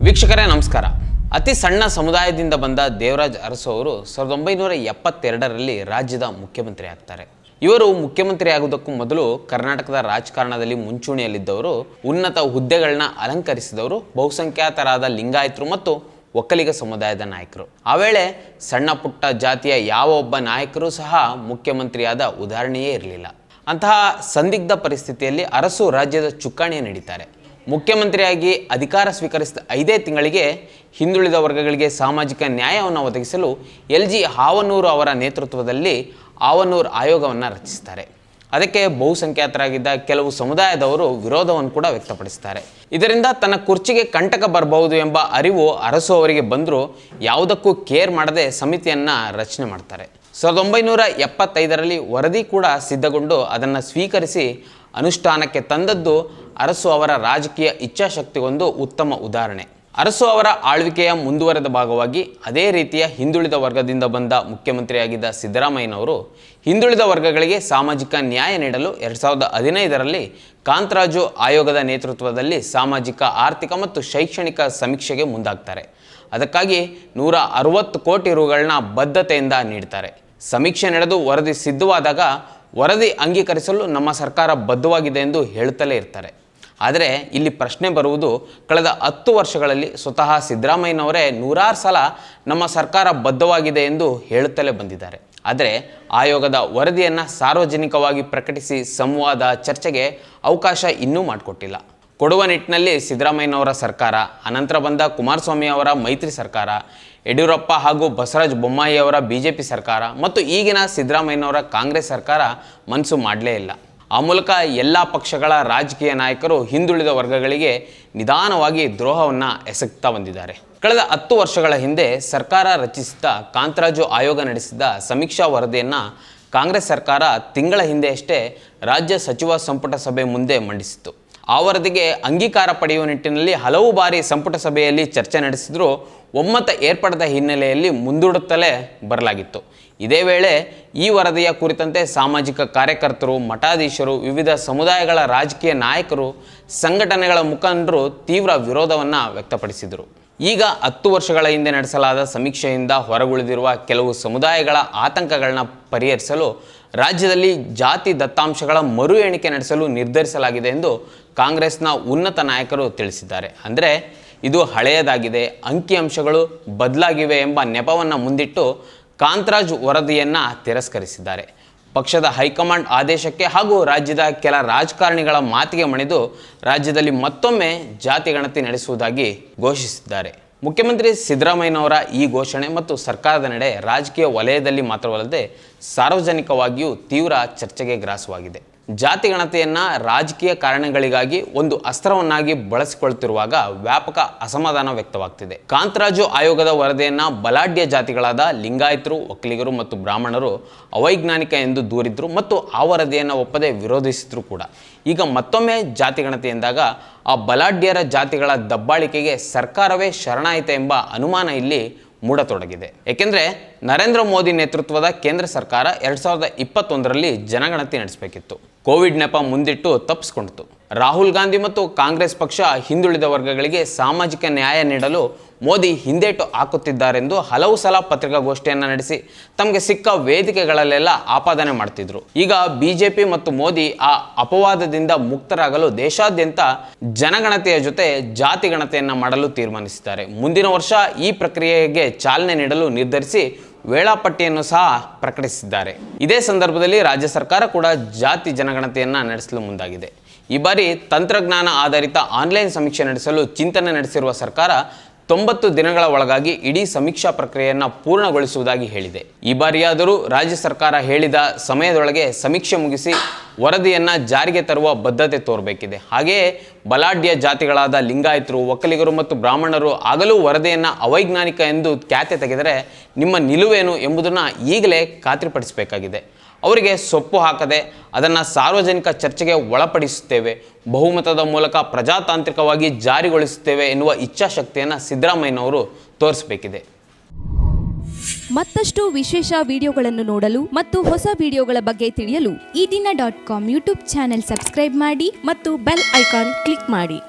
ವೀಕ್ಷಕರೇ ನಮಸ್ಕಾರ. ಅತಿ ಸಣ್ಣ ಸಮುದಾಯದಿಂದ ಬಂದ ದೇವರಾಜ್ ಅರಸು ಅವರು 1972ರಲ್ಲಿ ರಾಜ್ಯದ ಮುಖ್ಯಮಂತ್ರಿ ಆಗ್ತಾರೆ. ಇವರು ಮುಖ್ಯಮಂತ್ರಿ ಆಗುವುದಕ್ಕೂ ಮೊದಲು ಕರ್ನಾಟಕದ ರಾಜಕಾರಣದಲ್ಲಿ ಮುಂಚೂಣಿಯಲ್ಲಿದ್ದವರು, ಉನ್ನತ ಹುದ್ದೆಗಳನ್ನ ಅಲಂಕರಿಸಿದವರು, ಬಹುಸಂಖ್ಯಾತರಾದ ಲಿಂಗಾಯತರು ಮತ್ತು ಒಕ್ಕಲಿಗ ಸಮುದಾಯದ ನಾಯಕರು. ಆ ವೇಳೆ ಸಣ್ಣ ಪುಟ್ಟ ಜಾತಿಯ ಯಾವ ಒಬ್ಬ ನಾಯಕರು ಸಹ ಮುಖ್ಯಮಂತ್ರಿಯಾದ ಉದಾಹರಣೆಯೇ ಇರಲಿಲ್ಲ. ಅಂತಹ ಸಂದಿಗ್ಧ ಪರಿಸ್ಥಿತಿಯಲ್ಲಿ ಅರಸು ರಾಜ್ಯದ ಚುಕ್ಕಾಣಿಯನ್ನು ಹಿಡಿತಾರೆ. ಮುಖ್ಯಮಂತ್ರಿಯಾಗಿ ಅಧಿಕಾರ ಸ್ವೀಕರಿಸಿದ 5 ತಿಂಗಳಿಗೆ ಹಿಂದುಳಿದ ವರ್ಗಗಳಿಗೆ ಸಾಮಾಜಿಕ ನ್ಯಾಯವನ್ನು ಒದಗಿಸಲು LG ಹಾವನೂರು ಅವರ ನೇತೃತ್ವದಲ್ಲಿ ಹಾವನೂರು ಆಯೋಗವನ್ನು ರಚಿಸ್ತಾರೆ. ಅದಕ್ಕೆ ಬಹುಸಂಖ್ಯಾತರಾಗಿದ್ದ ಕೆಲವು ಸಮುದಾಯದವರು ವಿರೋಧವನ್ನು ಕೂಡ ವ್ಯಕ್ತಪಡಿಸ್ತಾರೆ. ಇದರಿಂದ ತನ್ನ ಕುರ್ಚಿಗೆ ಕಂಟಕ ಬರಬಹುದು ಎಂಬ ಅರಿವು ಅರಸು ಅವರಿಗೆ ಬಂದರೂ ಯಾವುದಕ್ಕೂ ಕೇರ್ ಮಾಡದೆ ಸಮಿತಿಯನ್ನು ರಚನೆ ಮಾಡ್ತಾರೆ. 1975ರಲ್ಲಿ ವರದಿ ಕೂಡ ಸಿದ್ಧಗೊಂಡು ಅದನ್ನು ಸ್ವೀಕರಿಸಿ ಅನುಷ್ಠಾನಕ್ಕೆ ತಂದದ್ದು ಅರಸು ಅವರ ರಾಜಕೀಯ ಇಚ್ಛಾಶಕ್ತಿಗೊಂದು ಉತ್ತಮ ಉದಾಹರಣೆ. ಅರಸು ಅವರ ಆಳ್ವಿಕೆಯ ಮುಂದುವರೆದ ಭಾಗವಾಗಿ ಅದೇ ರೀತಿಯ ಹಿಂದುಳಿದ ವರ್ಗದಿಂದ ಬಂದ ಮುಖ್ಯಮಂತ್ರಿಯಾಗಿದ್ದ ಸಿದ್ದರಾಮಯ್ಯನವರು ಹಿಂದುಳಿದ ವರ್ಗಗಳಿಗೆ ಸಾಮಾಜಿಕ ನ್ಯಾಯ ನೀಡಲು 2015ರಲ್ಲಿ ಕಾಂತರಾಜು ಆಯೋಗದ ನೇತೃತ್ವದಲ್ಲಿ ಸಾಮಾಜಿಕ, ಆರ್ಥಿಕ ಮತ್ತು ಶೈಕ್ಷಣಿಕ ಸಮೀಕ್ಷೆಗೆ ಮುಂದಾಗ್ತಾರೆ. ಅದಕ್ಕಾಗಿ 160 ಕೋಟಿ ರುಗಳನ್ನ ಬದ್ಧತೆಯಿಂದ ನೀಡ್ತಾರೆ. ಸಮೀಕ್ಷೆ ನಡೆದು ವರದಿ ಸಿದ್ಧವಾದಾಗ ವರದಿ ಅಂಗೀಕರಿಸಲು ನಮ್ಮ ಸರ್ಕಾರ ಬದ್ಧವಾಗಿದೆ ಎಂದು ಹೇಳುತ್ತಲೇ ಇರ್ತಾರೆ. ಆದರೆ ಇಲ್ಲಿ ಪ್ರಶ್ನೆ ಬರುವುದು, ಕಳೆದ 10 ವರ್ಷಗಳಲ್ಲಿ ಸ್ವತಃ ಸಿದ್ದರಾಮಯ್ಯನವರೇ 100 ಸಲ ನಮ್ಮ ಸರ್ಕಾರ ಬದ್ಧವಾಗಿದೆ ಎಂದು ಹೇಳುತ್ತಲೇ ಬಂದಿದ್ದಾರೆ. ಆದರೆ ಆಯೋಗದ ವರದಿಯನ್ನು ಸಾರ್ವಜನಿಕವಾಗಿ ಪ್ರಕಟಿಸಿ ಸಂವಾದ, ಚರ್ಚೆಗೆ ಅವಕಾಶ ಇನ್ನೂ ಮಾಡಿಕೊಟ್ಟಿಲ್ಲ. ಕೊಡುವ ನಿಟ್ಟಿನಲ್ಲಿ ಸಿದ್ದರಾಮಯ್ಯನವರ ಸರ್ಕಾರ, ಅನಂತರ ಬಂದ ಕುಮಾರಸ್ವಾಮಿ ಅವರ ಮೈತ್ರಿ ಸರ್ಕಾರ, ಯಡಿಯೂರಪ್ಪ ಹಾಗೂ ಬಸವರಾಜ ಬೊಮ್ಮಾಯಿ ಅವರ BJP ಸರ್ಕಾರ ಮತ್ತು ಈಗಿನ ಸಿದ್ದರಾಮಯ್ಯನವರ ಕಾಂಗ್ರೆಸ್ ಸರ್ಕಾರ ಮನಸ್ಸು ಮಾಡಲೇ ಇಲ್ಲ. ಆ ಮೂಲಕ ಎಲ್ಲ ಪಕ್ಷಗಳ ರಾಜಕೀಯ ನಾಯಕರು ಹಿಂದುಳಿದ ವರ್ಗಗಳಿಗೆ ನಿಧಾನವಾಗಿ ದ್ರೋಹವನ್ನು ಎಸಗ್ತಾ ಬಂದಿದ್ದಾರೆ. ಕಳೆದ 10 ವರ್ಷಗಳ ಹಿಂದೆ ಸರ್ಕಾರ ರಚಿಸಿದ ಕಾಂತರಾಜು ಆಯೋಗ ನಡೆಸಿದ ಸಮೀಕ್ಷಾ ವರದಿಯನ್ನು ಕಾಂಗ್ರೆಸ್ ಸರ್ಕಾರ ತಿಂಗಳ ಹಿಂದೆಯಷ್ಟೇ ರಾಜ್ಯ ಸಚಿವ ಸಂಪುಟ ಸಭೆ ಮುಂದೆ ಮಂಡಿಸಿತು. ಆ ವರದಿಗೆ ಅಂಗೀಕಾರ ಪಡೆಯುವ ನಿಟ್ಟಿನಲ್ಲಿ ಹಲವು ಬಾರಿ ಸಂಪುಟ ಸಭೆಯಲ್ಲಿ ಚರ್ಚೆ ನಡೆಸಿದರೂ ಒಮ್ಮತ ಏರ್ಪಡದ ಹಿನ್ನೆಲೆಯಲ್ಲಿ ಮುಂದೂಡುತ್ತಲೇ ಬರಲಾಗಿತ್ತು. ಇದೇ ವೇಳೆ ಈ ವರದಿಯ ಕುರಿತಂತೆ ಸಾಮಾಜಿಕ ಕಾರ್ಯಕರ್ತರು, ಮಠಾಧೀಶರು, ವಿವಿಧ ಸಮುದಾಯಗಳ ರಾಜಕೀಯ ನಾಯಕರು, ಸಂಘಟನೆಗಳ ಮುಖಂಡರು ತೀವ್ರ ವಿರೋಧವನ್ನು ವ್ಯಕ್ತಪಡಿಸಿದರು. ಈಗ 10 ವರ್ಷಗಳ ಹಿಂದೆ ನಡೆಸಲಾದ ಸಮೀಕ್ಷೆಯಿಂದ ಹೊರಗುಳಿದಿರುವ ಕೆಲವು ಸಮುದಾಯಗಳ ಆತಂಕಗಳನ್ನ ಪರಿಹರಿಸಲು ರಾಜ್ಯದಲ್ಲಿ ಜಾತಿ ದತ್ತಾಂಶಗಳ ಮರು ಎಣಿಕೆ ನಡೆಸಲು ನಿರ್ಧರಿಸಲಾಗಿದೆ ಎಂದು ಕಾಂಗ್ರೆಸ್ನ ಉನ್ನತ ನಾಯಕರು ತಿಳಿಸಿದ್ದಾರೆ. ಅಂದರೆ ಇದು ಹಳೆಯದಾಗಿದೆ, ಅಂಕಿಅಂಶಗಳು ಬದಲಾಗಿವೆ ಎಂಬ ನೆಪವನ್ನು ಮುಂದಿಟ್ಟು ಕಾಂತರಾಜ್ ವರದಿಯನ್ನು ತಿರಸ್ಕರಿಸಿದ್ದಾರೆ. ಪಕ್ಷದ ಹೈಕಮಾಂಡ್ ಆದೇಶಕ್ಕೆ ಹಾಗೂ ರಾಜ್ಯದ ಕೆಲ ರಾಜಕಾರಣಿಗಳ ಮಾತಿಗೆ ಮಣಿದು ರಾಜ್ಯದಲ್ಲಿ ಮತ್ತೊಮ್ಮೆ ಜಾತಿ ಗಣತಿ ನಡೆಸುವುದಾಗಿ ಘೋಷಿಸಿದ್ದಾರೆ. ಮುಖ್ಯಮಂತ್ರಿ ಸಿದ್ದರಾಮಯ್ಯನವರ ಈ ಘೋಷಣೆ ಮತ್ತು ಸರ್ಕಾರದ ನಡೆ ರಾಜಕೀಯ ವಲಯದಲ್ಲಿ ಮಾತ್ರವಲ್ಲದೆ ಸಾರ್ವಜನಿಕವಾಗಿಯೂ ತೀವ್ರ ಚರ್ಚೆಗೆ ಗ್ರಾಸವಾಗಿದೆ. ಜಾತಿ ಗಣತಿಯನ್ನು ರಾಜಕೀಯ ಕಾರಣಗಳಿಗಾಗಿ ಒಂದು ಅಸ್ತ್ರವನ್ನಾಗಿ ಬಳಸಿಕೊಳ್ಳುತ್ತಿರುವಾಗ ವ್ಯಾಪಕ ಅಸಮಾಧಾನ ವ್ಯಕ್ತವಾಗ್ತಿದೆ. ಕಾಂತರಾಜು ಆಯೋಗದ ವರದಿಯನ್ನು ಬಲಾಢ್ಯ ಜಾತಿಗಳಾದ ಲಿಂಗಾಯತರು, ಒಕ್ಕಲಿಗರು ಮತ್ತು ಬ್ರಾಹ್ಮಣರು ಅವೈಜ್ಞಾನಿಕ ಎಂದು ದೂರಿದ್ರು ಮತ್ತು ಆ ವರದಿಯನ್ನು ಒಪ್ಪದೆ ವಿರೋಧಿಸಿದ್ರು ಕೂಡ. ಈಗ ಮತ್ತೊಮ್ಮೆ ಜಾತಿ ಗಣತಿ ಎಂದಾಗ ಆ ಬಲಾಢ್ಯರ ಜಾತಿಗಳ ದಬ್ಬಾಳಿಕೆಗೆ ಸರ್ಕಾರವೇ ಶರಣಾಯಿತೆ ಎಂಬ ಅನುಮಾನ ಇಲ್ಲಿ ಮೂಡತೊಡಗಿದೆ. ಏಕೆಂದರೆ ನರೇಂದ್ರ ಮೋದಿ ನೇತೃತ್ವದ ಕೇಂದ್ರ ಸರ್ಕಾರ 2021ರಲ್ಲಿ ಜನಗಣತಿ ನಡೆಸಬೇಕಿತ್ತು. ಕೋವಿಡ್ ನೆಪ ಮುಂದಿಟ್ಟು ತಪ್ಪಿಸ್ಕೊಂಡಿತು. ರಾಹುಲ್ ಗಾಂಧಿ ಮತ್ತು ಕಾಂಗ್ರೆಸ್ ಪಕ್ಷ ಹಿಂದುಳಿದ ವರ್ಗಗಳಿಗೆ ಸಾಮಾಜಿಕ ನ್ಯಾಯ ನೀಡಲು ಮೋದಿ ಹಿಂದೇಟು ಹಾಕುತ್ತಿದ್ದಾರೆಂದು ಹಲವು ಸಲ ಪತ್ರಿಕಾಗೋಷ್ಠಿಯನ್ನು ನಡೆಸಿ ತಮಗೆ ಸಿಕ್ಕ ವೇದಿಕೆಗಳಲ್ಲೆಲ್ಲ ಆಪಾದನೆ ಮಾಡ್ತಿದ್ರು. ಈಗ BJP ಮತ್ತು ಮೋದಿ ಆ ಅಪವಾದದಿಂದ ಮುಕ್ತರಾಗಲು ದೇಶಾದ್ಯಂತ ಜನಗಣತಿಯ ಜೊತೆ ಜಾತಿ ಗಣತಿಯನ್ನು ಮಾಡಲು ತೀರ್ಮಾನಿಸಿದ್ದಾರೆ. ಮುಂದಿನ ವರ್ಷ ಈ ಪ್ರಕ್ರಿಯೆಗೆ ಚಾಲನೆ ನೀಡಲು ನಿರ್ಧರಿಸಿ ವೇಳಾಪಟ್ಟಿಯನ್ನು ಸಹ ಪ್ರಕಟಿಸಿದ್ದಾರೆ. ಇದೇ ಸಂದರ್ಭದಲ್ಲಿ ರಾಜ್ಯ ಸರ್ಕಾರ ಕೂಡ ಜಾತಿ ಜನಗಣತಿಯನ್ನು ನಡೆಸಲು ಮುಂದಾಗಿದೆ. ಈ ಬಾರಿ ತಂತ್ರಜ್ಞಾನ ಆಧಾರಿತ ಆನ್ಲೈನ್ ಸಮೀಕ್ಷೆ ನಡೆಸಲು ಚಿಂತನೆ ನಡೆಸಿರುವ ಸರ್ಕಾರ 90 ದಿನಗಳ ಒಳಗಾಗಿ ಇಡೀ ಸಮೀಕ್ಷಾ ಪ್ರಕ್ರಿಯೆಯನ್ನು ಪೂರ್ಣಗೊಳಿಸುವುದಾಗಿ ಹೇಳಿದೆ. ಈ ಬಾರಿಯಾದರೂ ರಾಜ್ಯ ಸರ್ಕಾರ ಹೇಳಿದ ಸಮಯದೊಳಗೆ ಸಮೀಕ್ಷೆ ಮುಗಿಸಿ ವರದಿಯನ್ನು ಜಾರಿಗೆ ತರುವ ಬದ್ಧತೆ ತೋರಬೇಕಿದೆ. ಹಾಗೆಯೇ ಬಲಾಢ್ಯ ಜಾತಿಗಳಾದ ಲಿಂಗಾಯತರು, ಒಕ್ಕಲಿಗರು ಮತ್ತು ಬ್ರಾಹ್ಮಣರು ಆಗಲೂ ವರದಿಯನ್ನು ಅವೈಜ್ಞಾನಿಕ ಎಂದು ಖ್ಯಾತೆ ತೆಗೆದರೆ ನಿಮ್ಮ ನಿಲುವೇನು ಎಂಬುದನ್ನು ಈಗಲೇ ಖಾತ್ರಿಪಡಿಸಬೇಕಾಗಿದೆ. ಅವರಿಗೆ ಸೊಪ್ಪು ಹಾಕದೆ ಅದನ್ನು ಸಾರ್ವಜನಿಕ ಚರ್ಚೆಗೆ ಒಳಪಡಿಸುತ್ತೇವೆ, ಬಹುಮತದ ಮೂಲಕ ಪ್ರಜಾತಾಂತ್ರಿಕವಾಗಿ ಜಾರಿಗೊಳಿಸುತ್ತೇವೆ ಎನ್ನುವ ಇಚ್ಛಾಶಕ್ತಿಯನ್ನು ಸಿದ್ದರಾಮಯ್ಯನವರು ತೋರಿಸಬೇಕಿದೆ. ಮತ್ತಷ್ಟು ವಿಶೇಷ ವಿಡಿಯೋಗಳನ್ನು ನೋಡಲು ಮತ್ತು ಹೊಸ ವಿಡಿಯೋಗಳ ಬಗ್ಗೆ ತಿಳಿಯಲು ಈ ದಿನ .com ಯೂಟ್ಯೂಬ್ ಚಾನೆಲ್ ಸಬ್ಸ್ಕ್ರೈಬ್ ಮಾಡಿ ಮತ್ತು ಬೆಲ್ ಐಕಾನ್ ಕ್ಲಿಕ್ ಮಾಡಿ.